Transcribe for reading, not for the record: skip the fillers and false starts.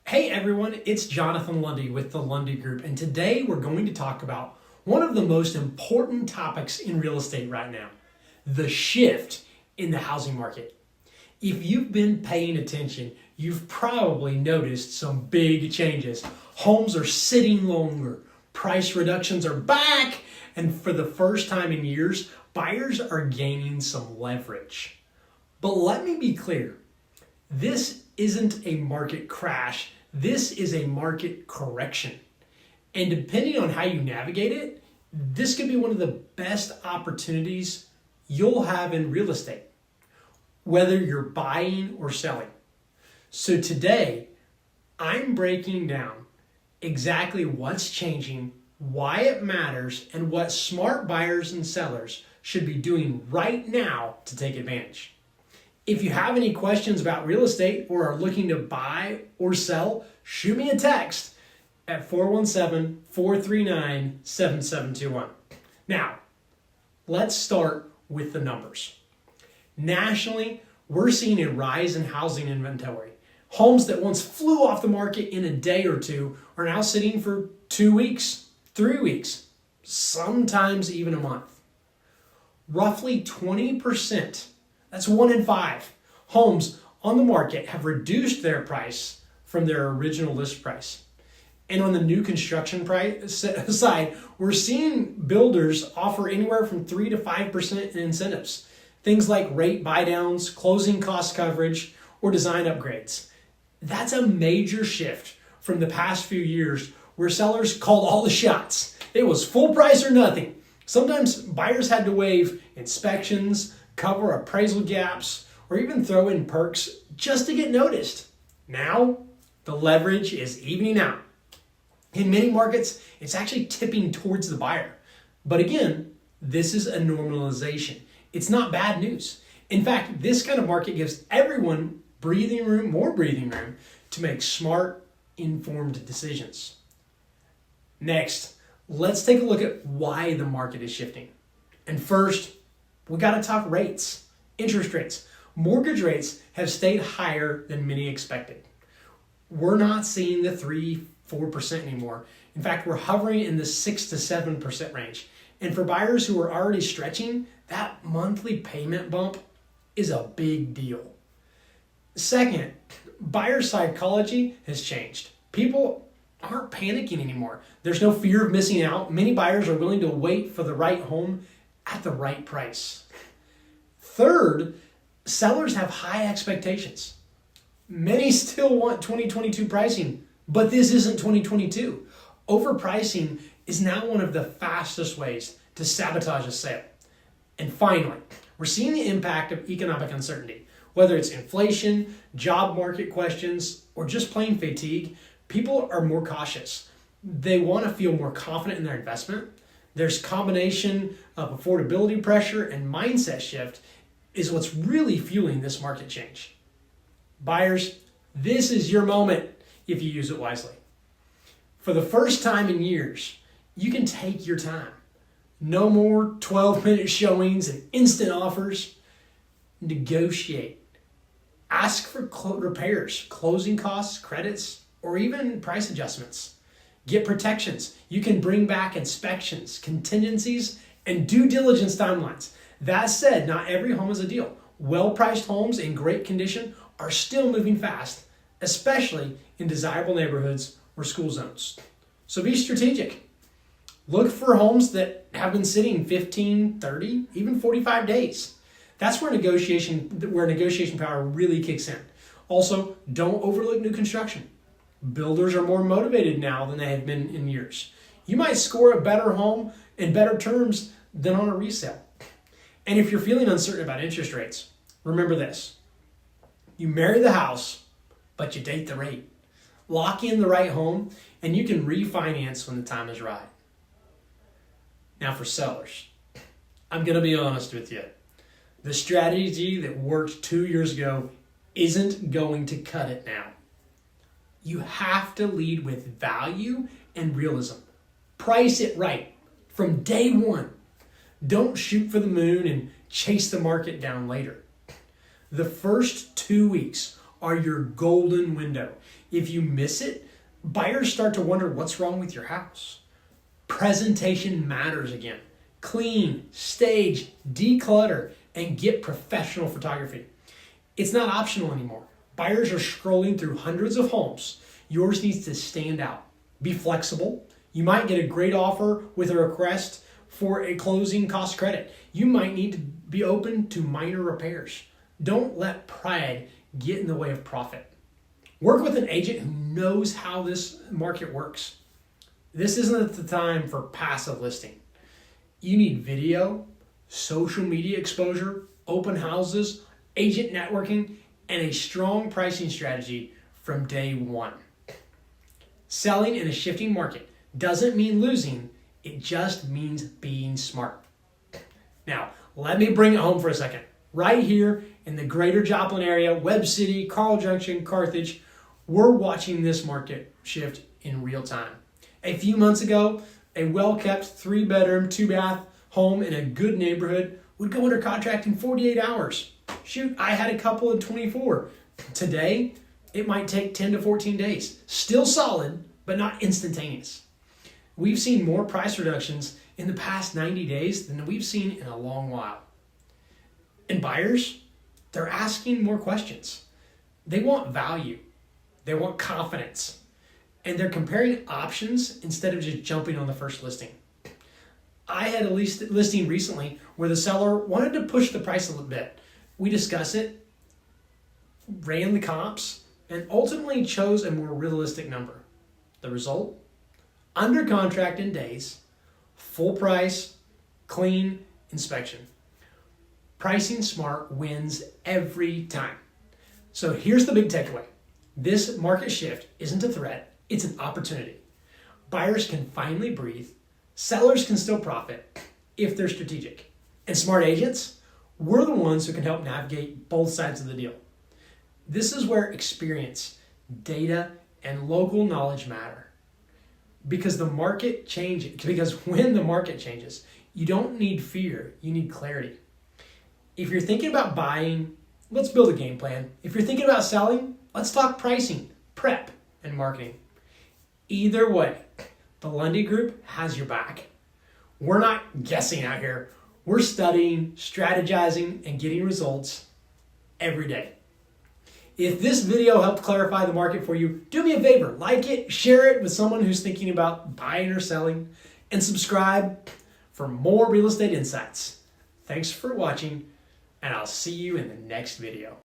Hey everyone, it's Jonathan Lundy with the Lundy Group, and today we're going to talk about one of the most important topics in real estate right now, the shift in the housing market. If you've been paying attention, you've probably noticed some big changes. Homes are sitting longer, price reductions are back, and for the first time in years, buyers are gaining some leverage. But let me be clear, this isn't a market crash. This is a market correction. And depending on how you navigate it, this could be one of the best opportunities you'll have in real estate, whether you're buying or selling. So today, I'm breaking down exactly what's changing, why it matters, and what smart buyers and sellers should be doing right now to take advantage. If you have any questions about real estate or are looking to buy or sell, shoot me a text at 417-439-7721. Now, let's start with the numbers. Nationally, we're seeing a rise in housing inventory. Homes that once flew off the market in a day or two are now sitting for 2 weeks, 3 weeks, sometimes even a month. Roughly 20%. That's 1 in 5 homes on the market have reduced their price from their original list price. And on the new construction price side, we're seeing builders offer anywhere from 3 to 5% in incentives. Things like rate buydowns, closing cost coverage, or design upgrades. That's a major shift from the past few years where sellers called all the shots. It was full price or nothing. Sometimes buyers had to waive inspections, cover appraisal gaps, or even throw in perks just to get noticed. Now, the leverage is evening out. In many markets, it's actually tipping towards the buyer. But again, this is a normalization. It's not bad news. In fact, this kind of market gives everyone more breathing room to make smart, informed decisions. Next, let's take a look at why the market is shifting. And first, we got to talk rates, interest rates. Mortgage rates have stayed higher than many expected. We're not seeing the 3-4% anymore. In fact, we're hovering in the 6 to 7% range. And for buyers who are already stretching, that monthly payment bump is a big deal. Second, buyer psychology has changed. People aren't panicking anymore. There's no fear of missing out. Many buyers are willing to wait for the right home at the right price. Third, sellers have high expectations. Many still want 2022 pricing, but this isn't 2022. Overpricing is now one of the fastest ways to sabotage a sale. And finally, we're seeing the impact of economic uncertainty. Whether it's inflation, job market questions, or just plain fatigue, people are more cautious. They want to feel more confident in their investment. There's combination of affordability pressure and mindset shift is what's really fueling this market change. Buyers, this is your moment if you use it wisely. For the first time in years, you can take your time. No more 12-minute showings and instant offers. Negotiate. Ask for repairs, closing costs, credits, or even price adjustments. Get protections. You can bring back inspections, contingencies, and due diligence timelines. That said, not every home is a deal. Well-priced homes in great condition are still moving fast, especially in desirable neighborhoods or school zones. So be strategic. Look for homes that have been sitting 15, 30, even 45 days. That's where negotiation power really kicks in. Also, don't overlook new construction. Builders are more motivated now than they have been in years. You might score a better home in better terms than on a resale. And if you're feeling uncertain about interest rates, remember this. You marry the house, but you date the rate. Lock in the right home, and you can refinance when the time is right. Now for sellers, I'm going to be honest with you. The strategy that worked 2 years ago isn't going to cut it now. You have to lead with value and realism. Price it right from day one. Don't shoot for the moon and chase the market down later. The first 2 weeks are your golden window. If you miss it, buyers start to wonder what's wrong with your house. Presentation matters again. Clean, stage, declutter, and get professional photography. It's not optional anymore. Buyers are scrolling through hundreds of homes. Yours needs to stand out. Be flexible. You might get a great offer with a request for a closing cost credit. You might need to be open to minor repairs. Don't let pride get in the way of profit. Work with an agent who knows how this market works. This isn't the time for passive listing. You need video, social media exposure, open houses, agent networking, and a strong pricing strategy from day one. Selling in a shifting market doesn't mean losing, it just means being smart. Now, let me bring it home for a second. Right here in the greater Joplin area, Webb City, Carl Junction, Carthage, we're watching this market shift in real time. A few months ago, a well-kept 3-bedroom, 2-bath home in a good neighborhood would go under contract in 48 hours. Shoot, I had a couple in 24. Today, it might take 10 to 14 days. Still solid, but not instantaneous. We've seen more price reductions in the past 90 days than we've seen in a long while. And buyers, they're asking more questions. They want value. They want confidence. And they're comparing options instead of just jumping on the first listing. I had a listing recently where the seller wanted to push the price a little bit. We discussed it, ran the comps, and ultimately chose a more realistic number. The result? Under contract in days, full price, clean inspection. Pricing smart wins every time. So here's the big takeaway. This market shift isn't a threat, it's an opportunity. Buyers can finally breathe. Sellers can still profit if they're strategic. And smart agents, we're the ones who can help navigate both sides of the deal. This is where experience, data, and local knowledge matter. Because when the market changes, you don't need fear, you need clarity. If you're thinking about buying, let's build a game plan. If you're thinking about selling, let's talk pricing, prep, and marketing. Either way, the Lundy Group has your back. We're not guessing out here. We're studying, strategizing, and getting results every day. If this video helped clarify the market for you, do me a favor, like it, share it with someone who's thinking about buying or selling, and subscribe for more real estate insights. Thanks for watching, and I'll see you in the next video.